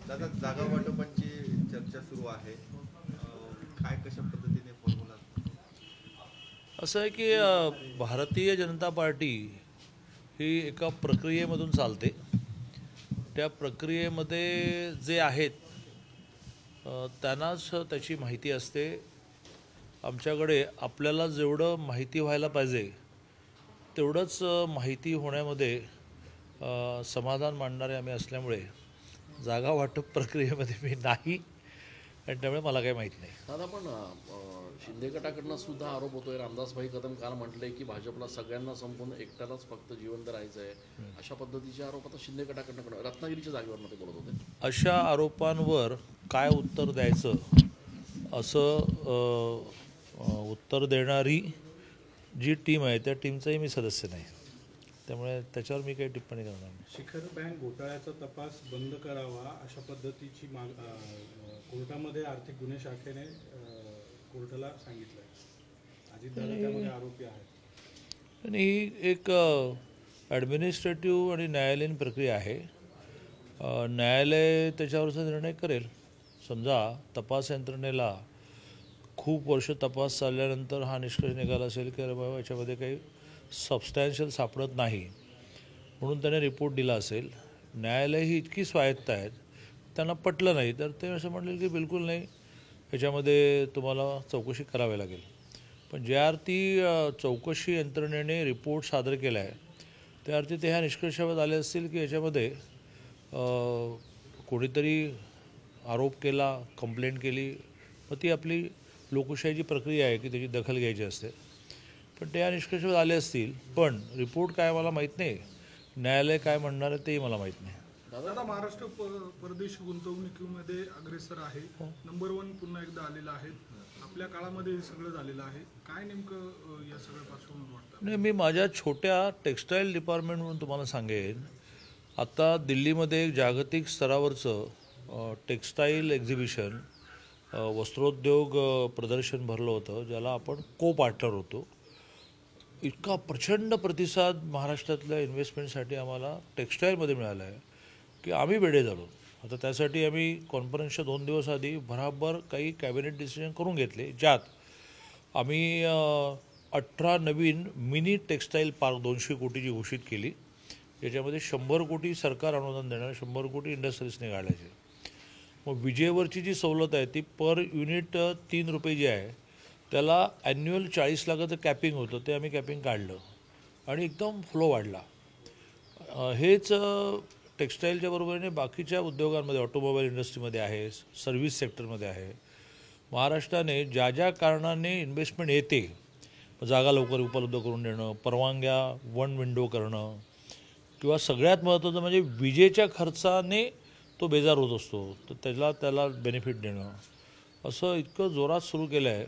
दादा जागा वाटपांची चर्चा सुरू आहे. काय कशा पद्धतीने फॉर्म्युला असं आहे की भारतीय जनता पार्टी ही एका प्रक्रियेमधून चालते. त्या प्रक्रियेमध्ये जे आहेत त्यांनाच त्याची माहिती असते. आमच्याकडे आपल्याला जेवढं माहिती व्हायला पाहिजे तेवढंच माहिती होण्यामध्ये समाधान मानणारे आम्ही असल्यामुळे जागा वाटप प्रक्रियेमध्ये मी नाही आणि त्यामुळे मला काही माहीत नाही. दादा पण शिंदे गटाकडनं सुद्धा आरोप होतोय. रामदासभाई कदम काल म्हटलंय की भाजपला सगळ्यांना संपून एकट्यालाच फक्त जिवंत राहायचं आहे, अशा पद्धतीचे आरोप आता शिंदे गटाकडनं रत्नागिरीच्या जागेवर ते बोलत होते. अशा आरोपांवर काय उत्तर द्यायचं असं उत्तर देणारी जी टीम आहे त्या टीमचाही मी सदस्य नाही, त्यामुळे त्याच्यावर मी काही टिप्पणी करणार नाही. शिखर बँक घोटाळ्याचा तपास बंद करावा अशा पद्धतीची कोर्टामध्ये आर्थिक गुन्हे शाखेने कोर्टाला सांगितलं आहे. अजितदादा त्यामध्ये आरोपी आहेत. आणि ही एक ॲडमिनिस्ट्रेटिव्ह आणि न्यायालयीन प्रक्रिया आहे. न्यायालय त्याच्यावरचा निर्णय करेल. समजा तपास यंत्रणेला खूप वर्ष तपास चालल्यानंतर हा निष्कर्ष निघाला असेल की अरे बाबा याच्यामध्ये काही सबस्टॅन्शियल सापडत नाही म्हणून त्याने रिपोर्ट दिला असेल. न्यायालय ही इतकी स्वायत्त आहेत, त्यांना पटलं नाही तर ते असं म्हणले की बिलकुल नाही, ह्याच्यामध्ये तुम्हाला चौकशी करावी लागेल. पण ज्या अर्थी चौकशी यंत्रणेने रिपोर्ट सादर केला आहे त्या अर्थी ते ह्या निष्कर्षावर आले असतील की याच्यामध्ये कोणीतरी आरोप केला, कंप्लेंट केली, मग ती आपली लोकशाहीची प्रक्रिया आहे की त्याची दखल घ्यायची असते. पण ते या निष्कर्षावर आले असतील. पण रिपोर्ट काय मला माहीत नाही, न्यायालय काय म्हणणार आहे तेही मला माहीत नाही. दादा महाराष्ट्र परदेशी गुंतवणुकीमध्ये अग्रेसर आहे. नंबर 1 पुन्हा एकदा आलेला आहे. आपल्या काळामध्ये हे सगळं झालेलं आहे. काय नेमकं या सगळ्या पार्श्वभूमीवर वाटतं? नाही, मी माझ्या छोट्या टेक्स्टाईल डिपार्टमेंट म्हणून तुम्हाला सांगेन, आता दिल्लीमध्ये एक जागतिक स्तरावरचं टेक्स्टाईल एक्झिबिशन वस्त्रोद्योग प्रदर्शन भरलं होतं, ज्याला आपण को पार्टनर होतो. इतका प्रचंड प्रतिसाद महाराष्ट्रातल्या इन्व्हेस्टमेंटसाठी आम्हाला टेक्स्टाईलमध्ये मिळाला आहे की आम्ही वेडे झालो. आता त्यासाठी आम्ही कॉन्फरन्सच्या 2 दिवस आधी भराभर काही कॅबिनेट डिसिजन करून घेतले, ज्यात आम्ही 18 नवीन मिनी टेक्स्टाईल पार्क 200 कोटीची घोषित केली, ज्याच्यामध्ये 100 कोटी सरकार अनुदान देणार, 100 कोटी इंडस्ट्रीजने काढायचे. मग विजेवरची जी सवलत आहे ती पर युनिट 3 रुपये जी आहे त्याला ॲन्युअल 40 लाखाचं कॅपिंग होतं, ते आम्ही कॅपिंग काढलं आणि एकदम फ्लो वाढला. हेच टेक्स्टाईलच्या बरोबरीने बाकीच्या उद्योगांमध्ये, ऑटोमोबाईल इंडस्ट्रीमध्ये आहे, सर्व्हिस सेक्टरमध्ये आहे. महाराष्ट्राने ज्या ज्या कारणाने इन्व्हेस्टमेंट येते, जागा लवकर उपलब्ध करून देणं, परवानग्या 1 विंडो करणं, किंवा सगळ्यात महत्त्वाचं म्हणजे विजेच्या खर्चाने तो बेजार होत असतो तर त्याला बेनिफिट देणं, असं इतकं जोरात सुरू केलं आहे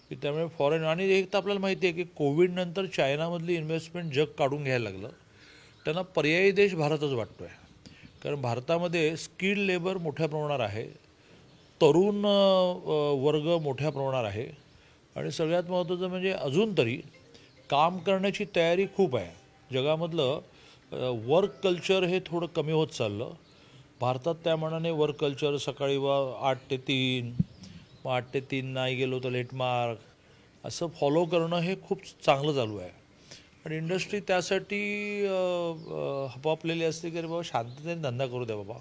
की त्यामुळे फॉरेन. आणि एक तर आपल्याला माहिती आहे की कोविडनंतर चायनामधली इन्व्हेस्टमेंट जग काढून घ्यायला लागलं. त्यांना पर्यायी देश भारतच वाटतो आहे, कारण भारतामध्ये स्किल्ड लेबर मोठ्या प्रमाणावर आहे, तरुण वर्ग मोठ्या प्रमाणावर आहे आणि सगळ्यात महत्त्वाचं म्हणजे अजून तरी काम करण्याची तयारी खूप आहे. जगामधलं वर्क कल्चर हे थोडं कमी होत चाललं. भारतात त्या मानाने वर्क कल्चर सकाळी 8 ते 3, मग 8 ते 3 नाही गेलो तर लेट मार्क, असं फॉलो करणं हे खूप चांगलं चालू आहे. आणि इंडस्ट्री त्यासाठी हपापलेली असते की अरे बाबा शांततेने धंदा करू द्या बाबा,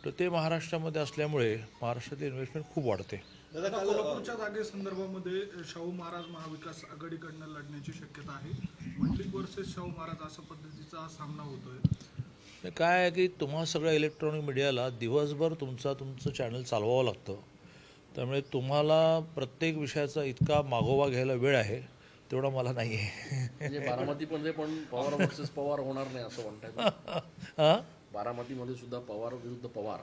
तर ते महाराष्ट्रामध्ये असल्यामुळे महाराष्ट्रातील इन्व्हेस्टमेंट खूप वाढते. दादा कोल्हापूरच्या जागेसंदर्भामध्ये शाहू महाराज महाविकास आघाडीकडनं लढण्याची शक्यता आहे. मंडलिक वर्सेस शाहू महाराज अशा पद्धतीचा सामना होतोय. काय आहे की तुम्हा सगळ्या इलेक्ट्रॉनिक मीडियाला दिवसभर तुमचं चॅनल चालवावं लागतं, त्यामुळे तुम्हाला प्रत्येक विषयाचा इतका मागोवा घ्यायला वेळ आहे तेवढा मला नाही आहे. म्हणजे बारामतीमध्ये पण पवार वर्सेस पवार होणार नाही असं म्हणताय? बारामतीमध्ये सुद्धा पवार विरुद्ध पवार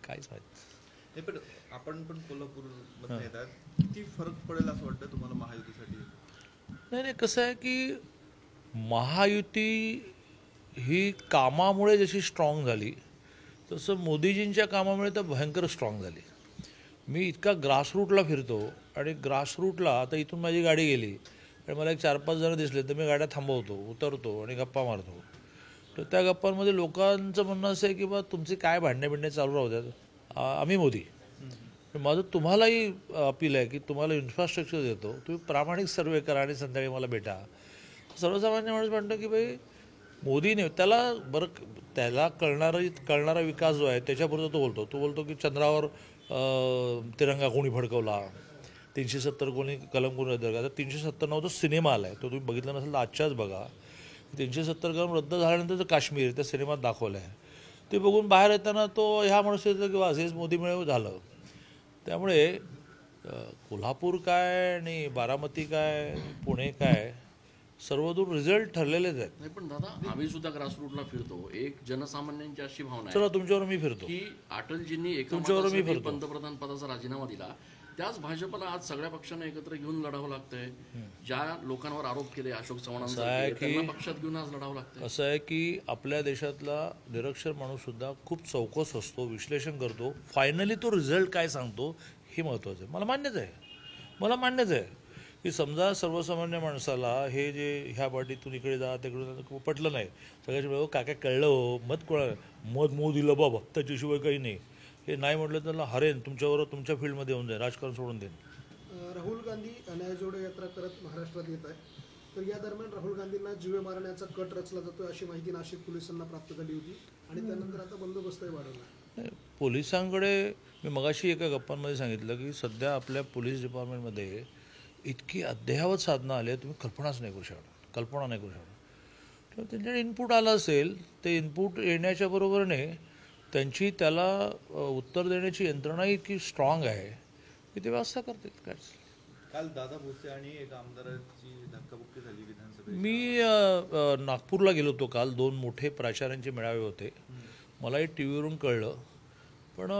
काहीच माहिती नाही. पण आपण पण कोल्हापूरमध्ये येतात, किती फरक पडेल असं वाटतं तुम्हाला महायुतीसाठी? नाही, कसं आहे की महायुती ही कामामुळे जशी स्ट्रॉंग झाली तसं मोदीजींच्या कामामुळे तर भयंकर स्ट्रॉंग झाली. मी इतका ग्रासरूटला फिरतो आणि ग्रासरूटला आता इथून माझी गाडी गेली आणि मला एक 4-5 जण दिसले तर मी गाड्या थांबवतो, उतरतो आणि गप्पा मारतो. तर त्या गप्पांमध्ये लोकांचं म्हणणं असं आहे की बा तुमचे काय भांडणे चालू राहू द्यात, आम्ही मोदी. माझं तुम्हालाही अपील आहे की तुम्हाला इन्फ्रास्ट्रक्चर देतो, तुम्ही प्रामाणिक सर्वे करा आणि संध्याकाळी मला भेटा. सर्वसामान्य माणूस म्हणतो की भाई मोदीने त्याला कळणारा विकास जो आहे त्याच्यापुरता तो बोलतो की चंद्रावर तिरंगा कोणी फडकवला, 370 कोणी कलम कोणी रद्द केला. आता 370 सिनेमा आला आहे, तो तुम्ही बघितला नसेल तर आजच्याच बघा. 370 कलम रद्द झाल्यानंतर काश्मीर त्या सिनेमात दाखवलं आहे. ते बघून बाहेर येताना तो ह्या माणूस येतो की असेच मोदी मिळव झालं. त्यामुळे कोल्हापूर काय आणि बारामती काय, पुणे काय, सर्वदूर रिझल्ट ठरलेलेच आहेत. नाही पण दादा, आम्ही सुद्धा ग्रासरूटला फिरतो. एक जनसामान्यांची अशी भावना चला आहे तुमच्यावर मी फिरतो की अटलजींनी तुमच्यावर मी एका फिरतो. पंतप्रधान पदाचा राजीनामा दिला, त्याच भाजपला आज सगळ्या पक्षांना एकत्र घेऊन लढावं लागतंय. ज्या लोकांवर आरोप केले अशोक चव्हाणांसारखे, त्यांना पक्षात घेऊन आज लढावं लागतंय. असं आहे की आपल्या देशातला निरक्षर माणूससुद्धा खूप चौकस असतो, विश्लेषण करतो. फायनली तो रिझल्ट काय सांगतो हे महत्त्वाचं आहे. मला मान्यच आहे की समजा सर्वसामान्य माणसाला हे जे ह्या पार्टीतून इकडे जा तिकडे पटलं नाही, सगळ्याच्या वेळेवर काय काय कळलं हो, मत मोदीला बाबा त्याच्याशिवाय काही नाही, हे नाही म्हटलं त्याला हरेन, तुमच्या फील्डमध्ये येऊन जाईल, राजकारण सोडून देईन. राहुल गांधी न्याय जोडो यात्रा करत महाराष्ट्रात येत आहे, तर या दरम्यान राहुल गांधींना जीवे मारण्याचा कट रचला जातो अशी माहिती नाशिक पोलिसांना प्राप्त झाली होती आणि त्यानंतर आता बंदोबस्तही वाढवला. पोलिसांकडे मी मगाशी एका गप्पांमध्ये सांगितलं की सध्या आपल्या पोलीस डिपार्टमेंटमध्ये इतकी अद्ययावत साधनं आली आहे, तुम्ही कल्पना नाही करू शकता. तर त्यांच्याकडे इनपुट आलं असेल, ते इनपुट येण्याच्या बरोबरीने त्यांची त्याला उत्तर देण्याची यंत्रणा इतकी स्ट्रॉंग आहे की ते व्यवस्था करतात. काय काल दादा भुसे आणि एक आमदाराची धक्काबुक्की झाली विधानसभेत. मी नागपूरला गेलो होतो काल, 2 मोठे प्राचार्यांचे मेळावे होते. मलाही टी व्हीवरून कळलं, पण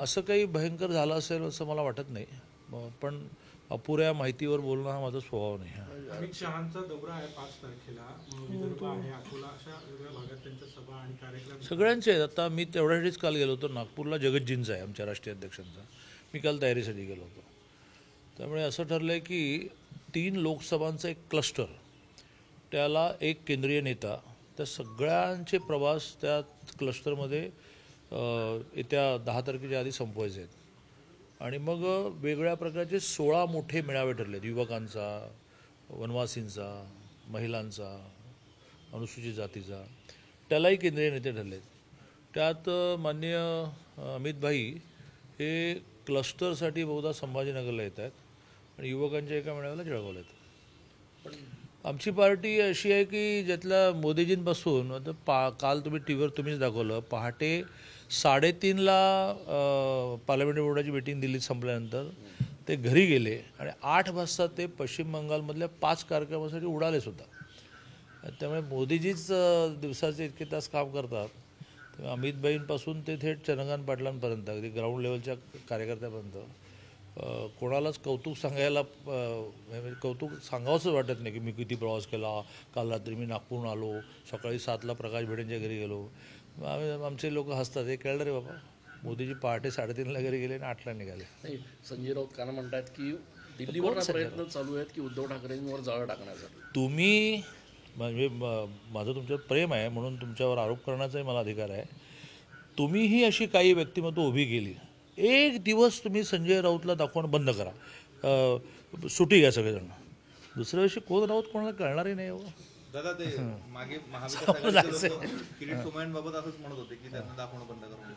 असं काही भयंकर झालं असेल असं मला वाटत नाही. पण अपुऱ्या माहितीवर बोलणं हा माझा स्वभाव नाही. अमित शहांचा दौरा आहे 5 तारखेला, विदर्भ आहे, अकोला, अशा वेगळ्या भागात त्यांच्या सभा आणि कार्यक्रम सगळ्यांचे आहेत. आता मी तेवढ्यासाठीच काल गेलो होतो नागपूरला, जगतजींचा आहे आमच्या राष्ट्रीय अध्यक्षांचा. मी काल तयारीसाठी गेलो होतो. त्यामुळे असं ठरलं आहे की 3 लोकसभांचा एक क्लस्टर, त्याला एक केंद्रीय नेता, त्या सगळ्यांचे प्रवास त्या क्लस्टरमध्ये येत्या 10 तारखेच्या आधी संपवायचे आहेत. आणि मग वेगळ्या प्रकारचे 16 मोठे मेळावे ठरले आहेत, युवकांचा, वनवासींचा, महिलांचा, अनुसूचित जातीचा, त्यालाही केंद्रीय नेते ठरले आहेत. त्यात माननीय अमित भाई हे क्लस्टरसाठी बहुधा संभाजीनगरला येत आहेत आणि युवकांच्या एका मेळाव्याला जळगावला येतात. आमची पार्टी अशी आहे की ज्यातल्या मोदीजींपासून आता काल तुम्ही टी व्हीवर तुम्हीच दाखवलं, पहाटे 3:30ला पार्लमेंटरी बोर्डाची मीटिंग दिल्लीत संपल्यानंतर ते घरी गेले आणि 8 वाजता ते पश्चिम बंगालमधल्या 5 कार्यक्रमासाठी उडाले सुद्धा. त्यामुळे मोदीजीच दिवसाचे इतके तास काम करतात. अमित भाईंपासून ते थेट चंद्रकांत पाटलांपर्यंत, अगदी ग्राउंड लेवलच्या कार्यकर्त्यापर्यंत कोणालाच कौतुक सांगावंच वाटत नाही की मी किती प्रवास केला. काल रात्री मी नागपूरहून आलो, सकाळी 7ला प्रकाश भेडेंच्या घरी गेलो. आमचे लोक हसतात, हे कळलं रे बाबा, मोदीजी पहाटे 3:30ला घरी गेले आणि 8ला निघाले. नाही, संजय राऊत काल म्हणतात की दिल्लीवर प्रयत्न चालू आहेत की उद्धव ठाकरेंवर जाळं टाकण्यासाठी. तुम्ही म्हणजे माझं तुमच्यावर प्रेम आहे म्हणून तुमच्यावर आरोप करण्याचाही मला अधिकार आहे. तुम्हीही अशी काही व्यक्तिमत्व उभी केली, एक दिवस तुम्ही संजय राऊतला दाखवणं बंद करा, सुटी घ्या सगळेजण. दुसऱ्या दिवशी कोण राऊत कोणाला कळणारही नाही. दादा ते मागे महाविकास आघाडीचे लोक किरीट सोमय्यांबाबत असंच म्हणत होते की त्यांना दाखवणं बंद करून,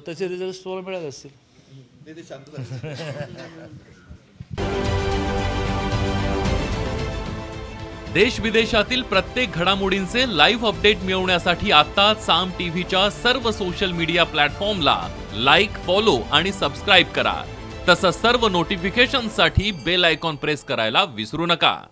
त्याचे रिझल्ट तुम्हाला मिळाले असतील. ते शांत झाले. देश विदेशातील प्रत्येक घडामोडींचे लाईव्ह अपडेट मिळवण्यासाठी आता साम टीव्हीच्या सर्व सोशल मीडिया प्लॅटफॉर्मला लाईक, फॉलो आणि सबस्क्राईब करा. तसंच सर्व नोटिफिकेशनसाठी बेल आयकॉन प्रेस करायला विसरू नका.